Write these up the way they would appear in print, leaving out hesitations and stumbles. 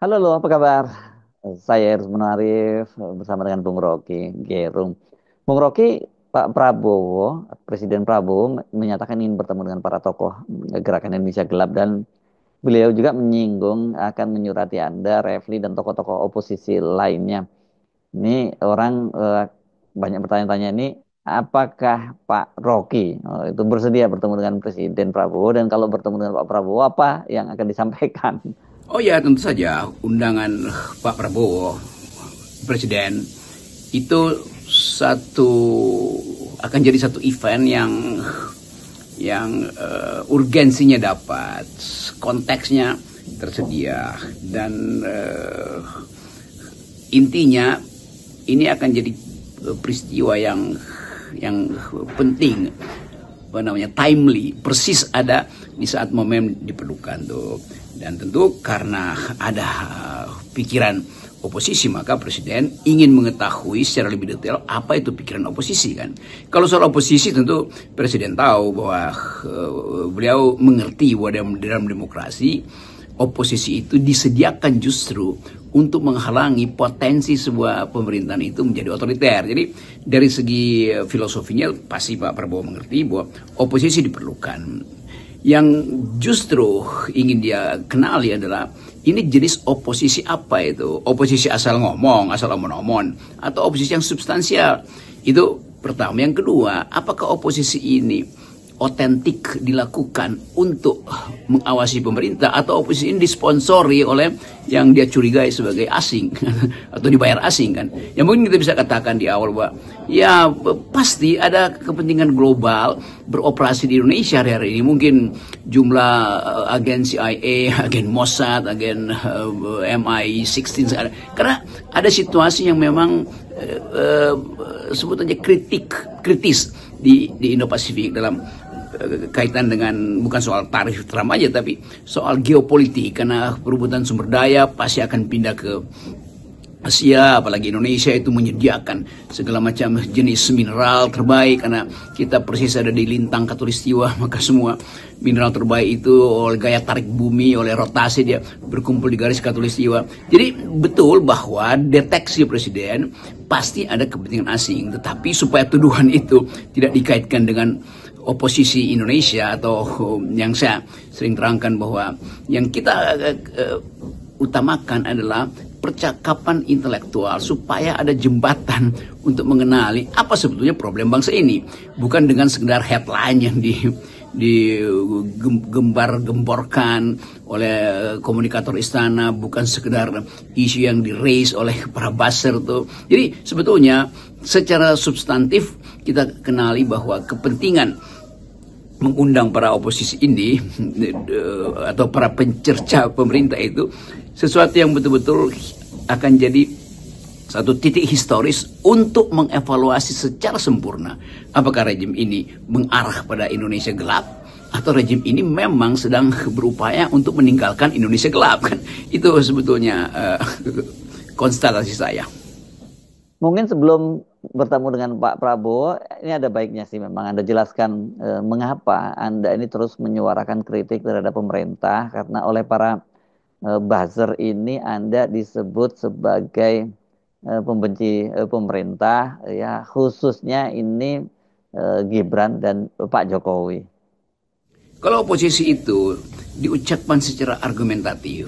Halo, apa kabar? Saya Rusman Arif bersama dengan Bung Rocky Gerung. Bung Rocky, Pak Prabowo, Presiden Prabowo menyatakan ingin bertemu dengan para tokoh Gerakan Indonesia Gelap dan beliau juga menyinggung akan menyurati Anda, Refli dan tokoh-tokoh oposisi lainnya. Ini orang banyak bertanya-tanya ini, apakah Pak Rocky itu bersedia bertemu dengan Presiden Prabowo dan kalau bertemu dengan Pak Prabowo apa yang akan disampaikan? Oh ya, tentu saja undangan Pak Prabowo Presiden itu satu akan jadi satu event yang urgensinya dapat, konteksnya tersedia dan intinya ini akan jadi peristiwa yang penting, apa namanya, timely, persis ada di saat momen diperlukan tuh. Dan tentu karena ada pikiran oposisi, maka presiden ingin mengetahui secara lebih detail apa itu pikiran oposisi kan. Kalau soal oposisi tentu presiden tahu bahwa beliau mengerti bahwa dalam demokrasi oposisi itu disediakan justru untuk menghalangi potensi sebuah pemerintahan itu menjadi otoriter. Jadi dari segi filosofinya pasti Pak Prabowo mengerti bahwa oposisi diperlukan. Yang justru ingin dia kenali adalah ini jenis oposisi apa itu? Oposisi asal ngomong, asal omon-omon, atau oposisi yang substansial. Itu pertama. Yang kedua, apakah oposisi ini otentik dilakukan untuk mengawasi pemerintah atau oposisi ini disponsori oleh yang dia curigai sebagai asing atau dibayar asing kan? Yang mungkin kita bisa katakan di awal bahwa ya pasti ada kepentingan global beroperasi di Indonesia hari-hari ini. Mungkin jumlah agen CIA, agen Mossad, agen MI16 karena ada situasi yang memang sebetulnya kritis di Indo-Pasifik dalam kaitan dengan bukan soal tarif Trump aja tapi soal geopolitik, karena perebutan sumber daya pasti akan pindah ke Asia, apalagi Indonesia itu menyediakan segala macam jenis mineral terbaik karena kita persis ada di lintang khatulistiwa, maka semua mineral terbaik itu oleh gaya tarik bumi, oleh rotasi dia berkumpul di garis khatulistiwa. Jadi betul bahwa deteksi presiden pasti ada kepentingan asing, tetapi supaya tuduhan itu tidak dikaitkan dengan oposisi Indonesia atau yang saya sering terangkan bahwa yang kita utamakan adalah percakapan intelektual supaya ada jembatan untuk mengenali apa sebetulnya problem bangsa ini, bukan dengan sekedar headline yang digembar-gemborkan oleh komunikator istana, bukan sekedar isu yang di-raise oleh para buzzer tuh. Jadi sebetulnya secara substantif kita kenali bahwa kepentingan mengundang para oposisi ini atau para pencerca pemerintah itu sesuatu yang betul-betul akan jadi satu titik historis untuk mengevaluasi secara sempurna apakah rejim ini mengarah pada Indonesia gelap atau rejim ini memang sedang berupaya untuk meninggalkan Indonesia gelap kan. Itu sebetulnya konstatasi saya. Mungkin sebelum bertemu dengan Pak Prabowo, ini ada baiknya sih memang Anda jelaskan mengapa Anda ini terus menyuarakan kritik terhadap pemerintah karena oleh para buzzer ini Anda disebut sebagai pembenci pemerintah, ya khususnya ini Gibran dan Pak Jokowi. Kalau oposisi itu diucapkan secara argumentatif,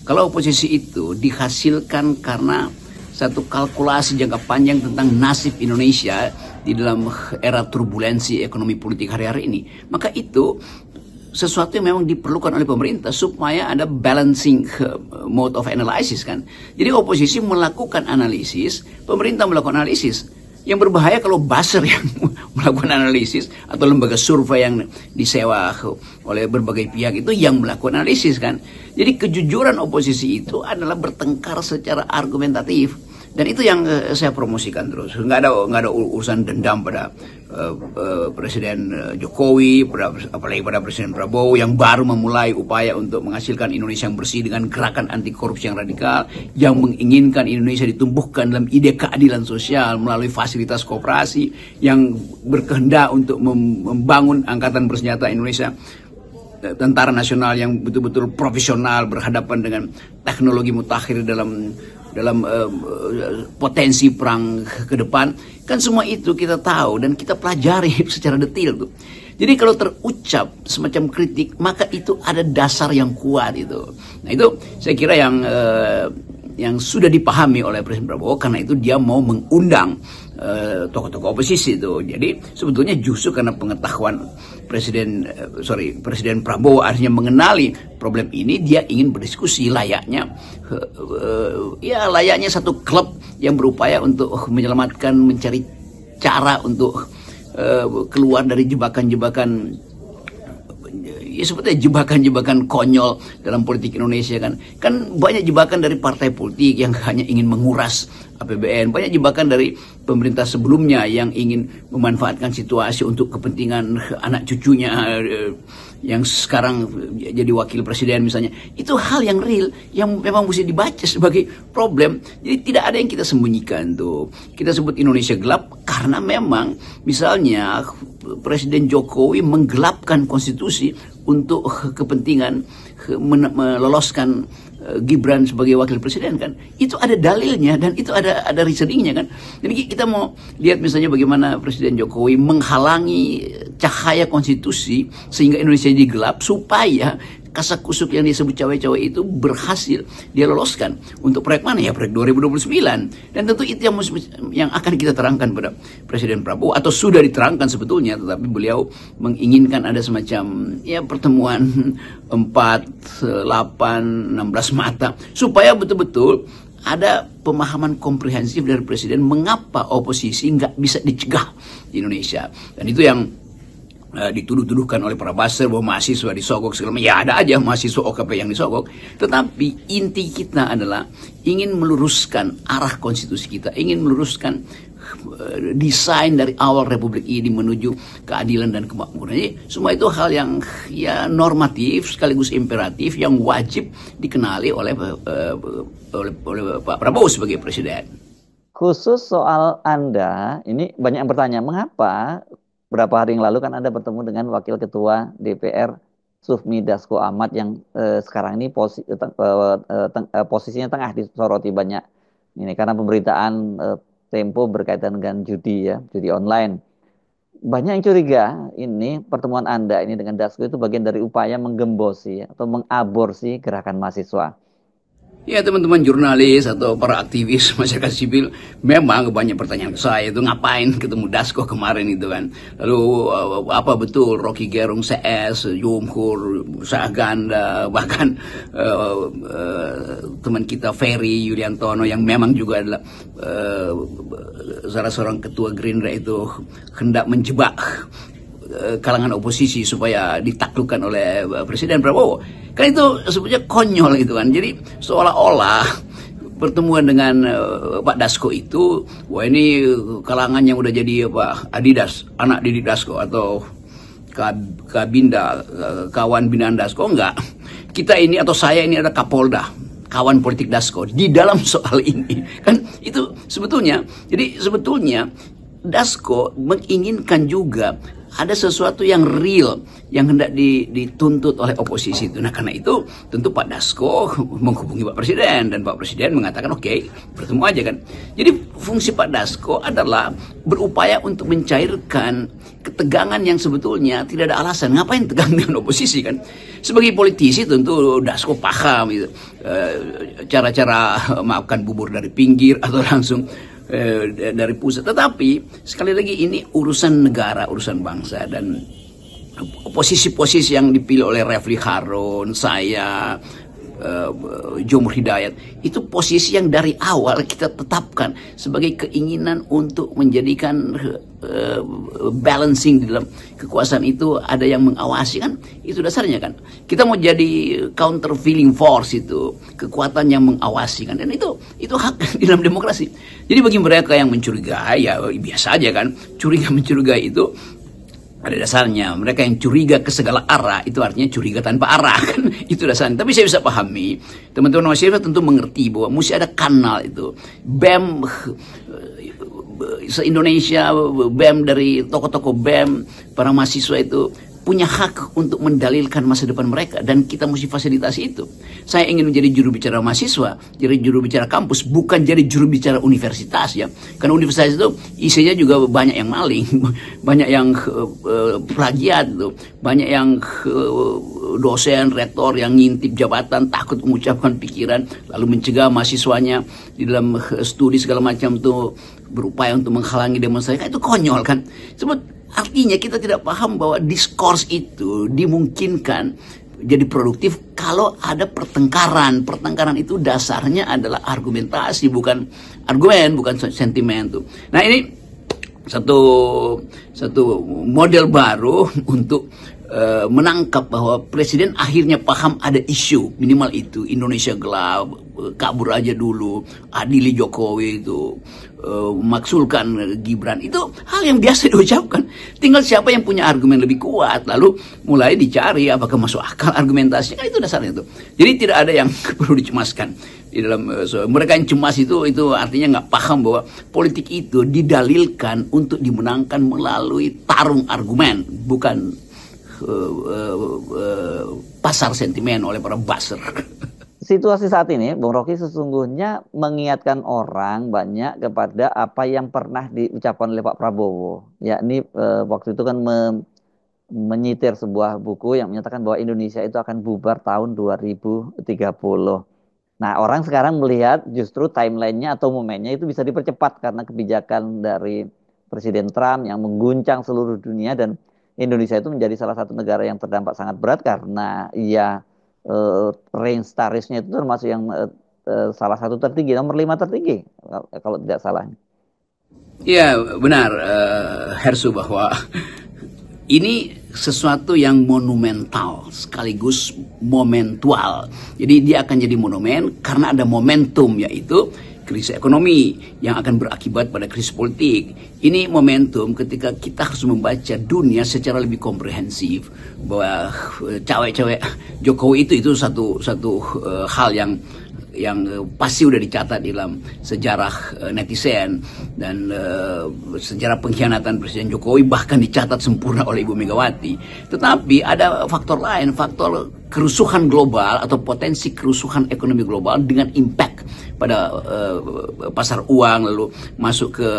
kalau oposisi itu dihasilkan karena satu kalkulasi jangka panjang tentang nasib Indonesia di dalam era turbulensi ekonomi politik hari-hari ini, maka itu sesuatu yang memang diperlukan oleh pemerintah supaya ada balancing mode of analysis kan. Jadi oposisi melakukan analisis, pemerintah melakukan analisis. Yang berbahaya kalau buzzer yang melakukan analisis atau lembaga survei yang disewa oleh berbagai pihak itu yang melakukan analisis kan. Jadi kejujuran oposisi itu adalah bertengkar secara argumentatif. Dan itu yang saya promosikan terus. Nggak ada urusan dendam pada Presiden Jokowi, apalagi pada Presiden Prabowo yang baru memulai upaya untuk menghasilkan Indonesia yang bersih dengan gerakan anti korupsi yang radikal, yang menginginkan Indonesia ditumbuhkan dalam ide keadilan sosial melalui fasilitas kooperasi, yang berkehendak untuk membangun angkatan bersenjata Indonesia tentara nasional yang betul-betul profesional berhadapan dengan teknologi mutakhir dalam potensi perang ke depan. Kan semua itu kita tahu dan kita pelajari secara detail tuh. Jadi kalau terucap semacam kritik, maka itu ada dasar yang kuat itu. Nah itu saya kira yang sudah dipahami oleh Presiden Prabowo, karena itu dia mau mengundang tokoh-tokoh oposisi itu. Jadi sebetulnya justru karena pengetahuan Presiden Prabowo akhirnya mengenali problem ini, dia ingin berdiskusi layaknya layaknya satu klub yang berupaya untuk menyelamatkan, mencari cara untuk keluar dari jebakan-jebakan, ya seperti jebakan-jebakan konyol dalam politik Indonesia kan banyak jebakan dari partai politik yang hanya ingin menguras APBN, banyak jebakan dari pemerintah sebelumnya yang ingin memanfaatkan situasi untuk kepentingan anak cucunya yang sekarang jadi wakil presiden misalnya. Itu hal yang real yang memang mesti dibaca sebagai problem. Jadi tidak ada yang kita sembunyikan tuh. Kita sebut Indonesia gelap karena memang misalnya Presiden Jokowi menggelapkan konstitusi untuk kepentingan meloloskan Gibran sebagai wakil presiden kan. Itu ada dalilnya dan itu ada reasoningnya kan. Jadi kita mau lihat misalnya bagaimana Presiden Jokowi menghalangi cahaya konstitusi sehingga Indonesia jadi gelap supaya kasak-kusuk yang disebut cawe-cawe itu berhasil dia loloskan. Untuk proyek mana ya? Proyek 2029. Dan tentu itu yang akan kita terangkan pada Presiden Prabowo, atau sudah diterangkan sebetulnya, tetapi beliau menginginkan ada semacam pertemuan 4, 8, 16 mata supaya betul-betul ada pemahaman komprehensif dari Presiden mengapa oposisi nggak bisa dicegah di Indonesia. Dan itu yang dituduh-tuduhkan oleh para buzzer bahwa mahasiswa disogok segala macam. Ya ada aja mahasiswa OKP yang disogok, tetapi inti kita adalah ingin meluruskan arah konstitusi kita, ingin meluruskan desain dari awal Republik ini menuju keadilan dan kemakmuran. Jadi semua itu hal yang normatif sekaligus imperatif yang wajib dikenali oleh Pak Prabowo sebagai presiden. Khusus soal Anda, ini banyak yang bertanya, mengapa berapa hari yang lalu kan Anda bertemu dengan Wakil Ketua DPR Sufmi Dasko Ahmad yang sekarang ini posisinya tengah disoroti banyak ini karena pemberitaan Tempo berkaitan dengan judi online. Banyak yang curiga ini pertemuan Anda ini dengan Dasko itu bagian dari upaya menggembosi atau mengaborsi gerakan mahasiswa. Ya teman-teman jurnalis atau para aktivis masyarakat sipil memang banyak pertanyaan ke saya itu ngapain ketemu Dasko kemarin itu kan. Lalu apa betul Rocky Gerung CS, Jumhur, Saganda, bahkan teman kita Ferry Yuliantono yang memang juga adalah salah seorang ketua Gerindra itu hendak menjebak kalangan oposisi supaya ditaklukkan oleh Presiden Prabowo. Kan itu sebetulnya konyol itu kan. Jadi seolah-olah pertemuan dengan Pak Dasko itu, wah ini kalangan yang udah jadi Adidas, anak didik Dasko atau Kabinda, kawan binaan Dasko. Enggak. Kita ini atau saya ini ada Kapolda, kawan politik Dasko di dalam soal ini. Kan itu sebetulnya. Jadi sebetulnya Dasko menginginkan juga ada sesuatu yang real yang hendak dituntut oleh oposisi itu. Nah karena itu tentu Pak Dasko menghubungi Pak Presiden dan Pak Presiden mengatakan oke, bertemu aja kan. Jadi fungsi Pak Dasko adalah berupaya untuk mencairkan ketegangan yang sebetulnya tidak ada alasan. Ngapain tegang dengan oposisi kan? Sebagai politisi tentu Dasko paham gitu, cara-cara maafkan bubur dari pinggir atau langsung dari pusat. Tetapi sekali lagi ini urusan negara, urusan bangsa, dan posisi-posisi yang dipilih oleh Refli Harun, saya, Jomur Hidayat, itu posisi yang dari awal kita tetapkan sebagai keinginan untuk menjadikan balancing di dalam kekuasaan itu ada yang mengawasi kan, itu dasarnya kan. Kita mau jadi countervailing force itu, kekuatan yang mengawasi kan, dan itu hak di dalam demokrasi. Jadi bagi mereka yang mencurigai ya biasa aja kan, curiga-mencurigai itu ada dasarnya. Mereka yang curiga ke segala arah itu artinya curiga tanpa arah kan, itu dasarnya. Tapi saya bisa pahami teman-teman mahasiswa tentu mengerti bahwa mesti ada kanal itu. BEM se-Indonesia, BEM dari tokoh-tokoh BEM, para mahasiswa itu punya hak untuk mendalilkan masa depan mereka dan kita mesti fasilitasi itu. Saya ingin menjadi juru bicara mahasiswa, jadi juru bicara kampus, bukan jadi juru bicara universitas ya. Karena universitas itu isinya juga banyak yang maling, banyak yang plagiat tuh, banyak yang dosen, rektor yang ngintip jabatan, takut mengucapkan pikiran, lalu mencegah mahasiswanya di dalam studi segala macam tuh berupaya untuk menghalangi demonstrasi. Itu konyol kan. Sebab artinya kita tidak paham bahwa diskurs itu dimungkinkan jadi produktif kalau ada pertengkaran. Pertengkaran itu dasarnya adalah argumentasi, bukan argumen, bukan sentimen tuh. Nah ini satu model baru untuk menangkap bahwa presiden akhirnya paham ada isu minimal itu Indonesia gelap, kabur aja dulu, adili Jokowi itu, maksulkan Gibran, itu hal yang biasa diucapkan. Tinggal siapa yang punya argumen lebih kuat, lalu mulai dicari apakah masuk akal argumentasinya, kan itu dasarnya itu. Jadi tidak ada yang perlu dicemaskan di dalam mereka yang cemas itu artinya nggak paham bahwa politik itu didalilkan untuk dimenangkan melalui tarung argumen, bukan pasar sentimen oleh para buzzer. Situasi saat ini, Bung Rocky, sesungguhnya mengingatkan orang banyak kepada apa yang pernah diucapkan oleh Pak Prabowo. Yakni waktu itu kan menyitir sebuah buku yang menyatakan bahwa Indonesia itu akan bubar tahun 2030. Nah, orang sekarang melihat justru timelinenya atau momennya itu bisa dipercepat karena kebijakan dari Presiden Trump yang mengguncang seluruh dunia, dan Indonesia itu menjadi salah satu negara yang terdampak sangat berat karena range tarifnya itu termasuk yang salah satu tertinggi, nomor 5 tertinggi kalau tidak salah. Ya benar, Hersu, bahwa ini sesuatu yang monumental sekaligus momentual. Jadi dia akan jadi monumen karena ada momentum, yaitu krisis ekonomi yang akan berakibat pada krisis politik. Ini momentum ketika kita harus membaca dunia secara lebih komprehensif, bahwa cawe-cawe Jokowi itu satu hal yang pasti udah dicatat dalam sejarah netizen, dan sejarah pengkhianatan Presiden Jokowi bahkan dicatat sempurna oleh Ibu Megawati. Tetapi ada faktor lain, faktor kerusuhan global atau potensi kerusuhan ekonomi global dengan impact pada pasar uang, lalu masuk ke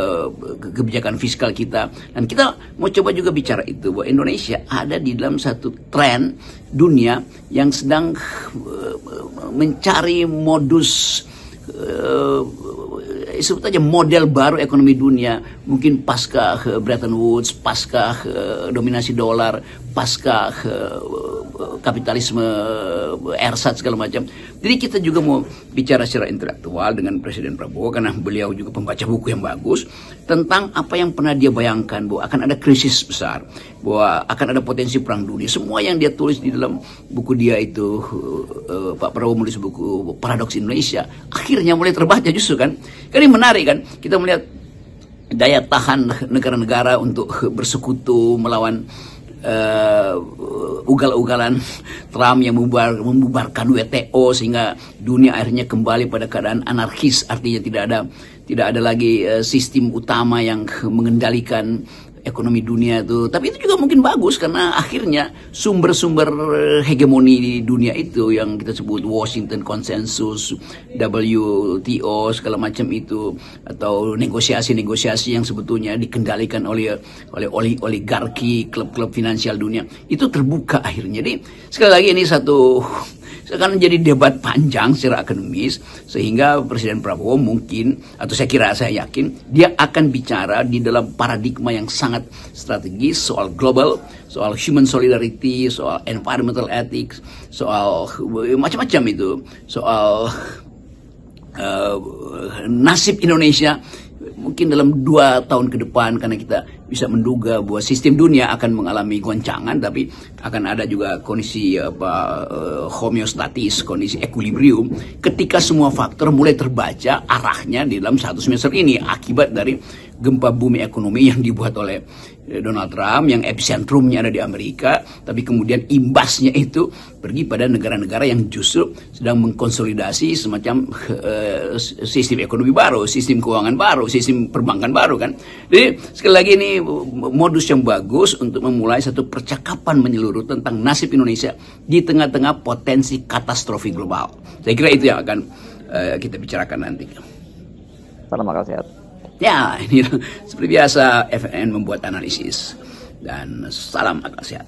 kebijakan fiskal kita. Dan kita mau coba juga bicara itu, bahwa Indonesia ada di dalam satu tren dunia yang sedang mencari modus, sebut aja model baru ekonomi dunia, mungkin pasca Bretton Woods, pasca dominasi dolar, pasca kapitalisme ersat segala macam. Jadi kita juga mau bicara secara intelektual dengan Presiden Prabowo, karena beliau juga pembaca buku yang bagus tentang apa yang pernah dia bayangkan, bahwa akan ada krisis besar, bahwa akan ada potensi perang dunia. Semua yang dia tulis di dalam buku dia itu, Pak Prabowo menulis buku Paradoks Indonesia, akhirnya mulai terbaca justru kan. Ini menarik kan, kita melihat daya tahan negara-negara untuk bersekutu melawan ugal-ugalan Trump yang membubarkan WTO, sehingga dunia akhirnya kembali pada keadaan anarkis. Artinya tidak ada lagi sistem utama yang mengendalikan ekonomi dunia itu. Tapi itu juga mungkin bagus, karena akhirnya sumber-sumber hegemoni di dunia itu yang kita sebut Washington Consensus, WTO segala macam itu, atau negosiasi-negosiasi yang sebetulnya dikendalikan oleh oligarki, klub-klub finansial dunia, itu terbuka akhirnya. Jadi sekali lagi ini akan menjadi debat panjang secara akademis, sehingga Presiden Prabowo mungkin, atau saya yakin, dia akan bicara di dalam paradigma yang sangat strategis soal global, soal human solidarity, soal environmental ethics, soal macam-macam itu, soal nasib Indonesia mungkin dalam 2 tahun ke depan, karena kita bisa menduga bahwa sistem dunia akan mengalami goncangan, tapi akan ada juga kondisi homeostatis, kondisi equilibrium, ketika semua faktor mulai terbaca arahnya di dalam 1 semester ini akibat dari gempa bumi ekonomi yang dibuat oleh Donald Trump yang epicentrumnya ada di Amerika, tapi kemudian imbasnya itu pergi pada negara-negara yang justru sedang mengkonsolidasi semacam sistem ekonomi baru, sistem keuangan baru, sistem perbankan baru kan. Jadi sekali lagi ini modus yang bagus untuk memulai satu percakapan menyeluruh tentang nasib Indonesia di tengah-tengah potensi katastrofi global. Saya kira itu yang akan kita bicarakan nanti. Salam akal sehat. Ya, ini seperti biasa FNN membuat analisis dan salam akal sehat.